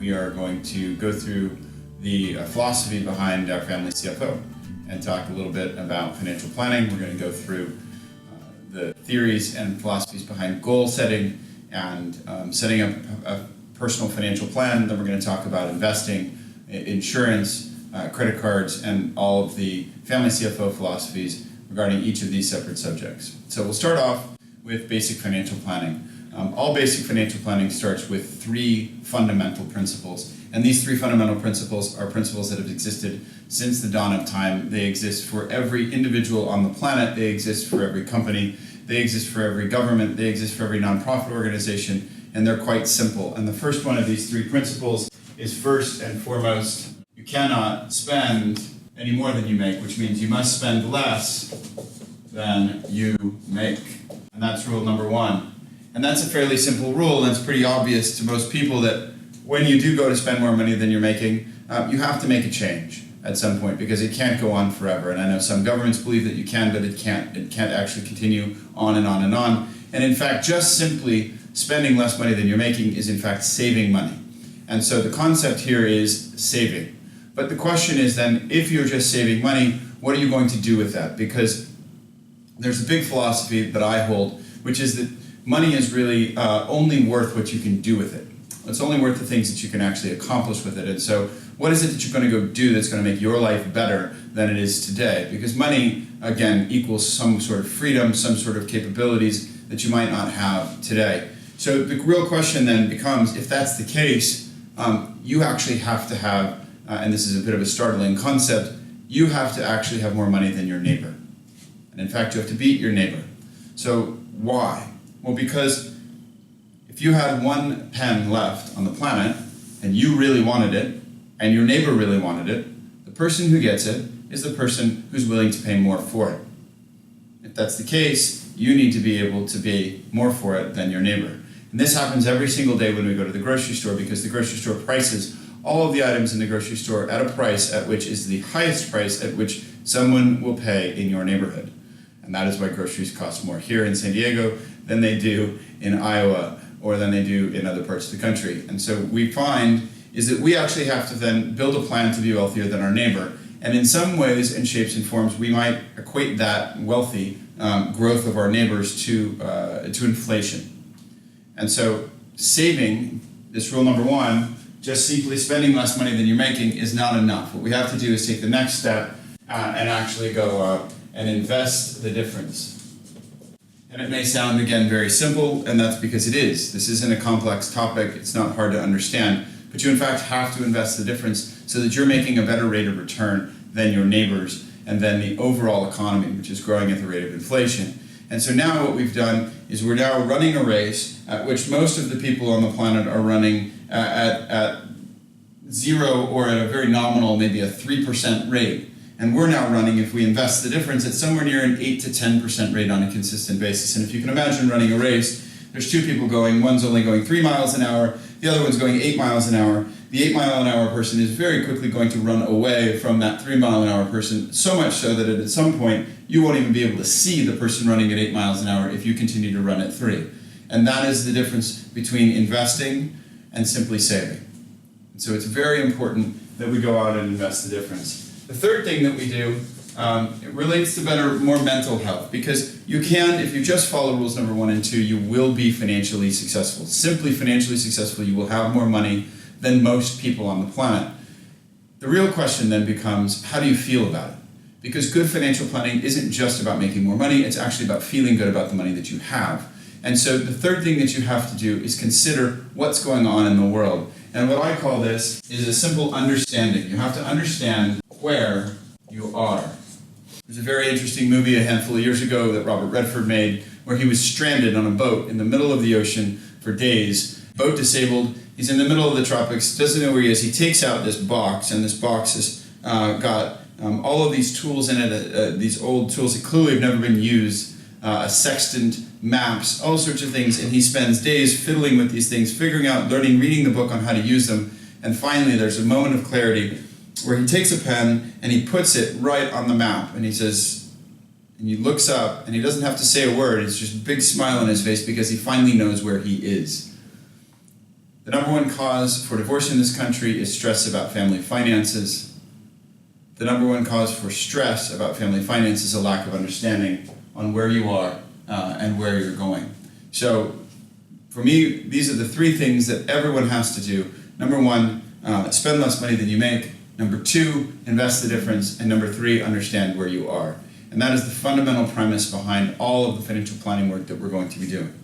we are going to go through the philosophy behind our Family CFO and talk a little bit about financial planning. We're going to go through the theories and philosophies behind goal setting and setting up a personal financial plan. Then we're going to talk about investing, insurance, credit cards, and all of the Family CFO philosophies regarding each of these separate subjects. So we'll start off with basic financial planning. All basic financial planning starts with three fundamental principles. And these three fundamental principles are principles that have existed since the dawn of time. They exist for every individual on the planet. They exist for every company. They exist for every government. They exist for every nonprofit organization. And they're quite simple. And the first one of these three principles is, first and foremost, you cannot spend any more than you make, which means you must spend less than you make. And that's rule number one. And that's a fairly simple rule, and it's pretty obvious to most people that when you do go to spend more money than you're making, you have to make a change at some point, because it can't go on forever. And I know some governments believe that you can, but it can't. It can't actually continue on and on and on. And in fact, just simply spending less money than you're making is in fact saving money. And so the concept here is saving. But the question is then, if you're just saving money, what are you going to do with that? Because there's a big philosophy that I hold, which is that money is really only worth what you can do with it. It's only worth the things that you can actually accomplish with it. And so what is it that you're going to go do that's going to make your life better than it is today? Because money, again, equals some sort of freedom, some sort of capabilities that you might not have today. So the real question then becomes, if that's the case, you actually have to have, and this is a bit of a startling concept, you have to actually have more money than your neighbor. And in fact, you have to beat your neighbor. So why? Well, because if you had one pen left on the planet and you really wanted it and your neighbor really wanted it, the person who gets it is the person who's willing to pay more for it. If that's the case, you need to be able to pay more for it than your neighbor. And this happens every single day when we go to the grocery store, because the grocery store prices all of the items in the grocery store at a price at which is the highest price at which someone will pay in your neighborhood. And that is why groceries cost more here in San Diego than they do in Iowa or than they do in other parts of the country. And so we find is that we actually have to then build a plan to be wealthier than our neighbor. And in some ways and shapes and forms, we might equate that wealthy growth of our neighbors to inflation. And so saving, this rule number one, just simply spending less money than you're making is not enough. What we have to do is take the next step and actually go and invest the difference. And it may sound, again, very simple, and that's because it is. This isn't a complex topic. It's not hard to understand. But you, in fact, have to invest the difference so that you're making a better rate of return than your neighbors and than the overall economy, which is growing at the rate of inflation. And so now what we've done is we're now running a race at which most of the people on the planet are running at zero or at a very nominal, maybe a 3% rate. And we're now running, if we invest the difference, at somewhere near an 8 to 10% rate on a consistent basis. And if you can imagine running a race, there's two people going, one's only going 3 miles an hour, the other one's going 8 miles an hour. The 8 mile an hour person is very quickly going to run away from that 3 mile an hour person, so much so that at some point you won't even be able to see the person running at 8 miles an hour if you continue to run at 3. And that is the difference between investing and simply saving. And so it's very important that we go out and invest the difference. The third thing that we do, it relates to more mental health, because you can, if you just follow rules number 1 and 2, you will be financially successful. Simply financially successful, you will have more money than most people on the planet. The real question then becomes, how do you feel about it? Because good financial planning isn't just about making more money, it's actually about feeling good about the money that you have. And so the third thing that you have to do is consider what's going on in the world. And what I call this is a simple understanding. You have to understand where you are. There's a very interesting movie a handful of years ago that Robert Redford made, where he was stranded on a boat in the middle of the ocean for days. Boat disabled, he's in the middle of the tropics, doesn't know where he is. He takes out this box, and this box has got all of these tools in it, these old tools that clearly have never been used, a sextant, maps, all sorts of things, and he spends days fiddling with these things, figuring out, learning, reading the book on how to use them, and finally there's a moment of clarity where he takes a pen and he puts it right on the map, and he says, and he looks up, and he doesn't have to say a word, it's just a big smile on his face because he finally knows where he is. The number one cause for divorce in this country is stress about family finances. The number one cause for stress about family finances is a lack of understanding on where you are and where you're going. So for me, these are the three things that everyone has to do. Number one, spend less money than you make. Number two, invest the difference. And number three, understand where you are. And that is the fundamental premise behind all of the financial planning work that we're going to be doing.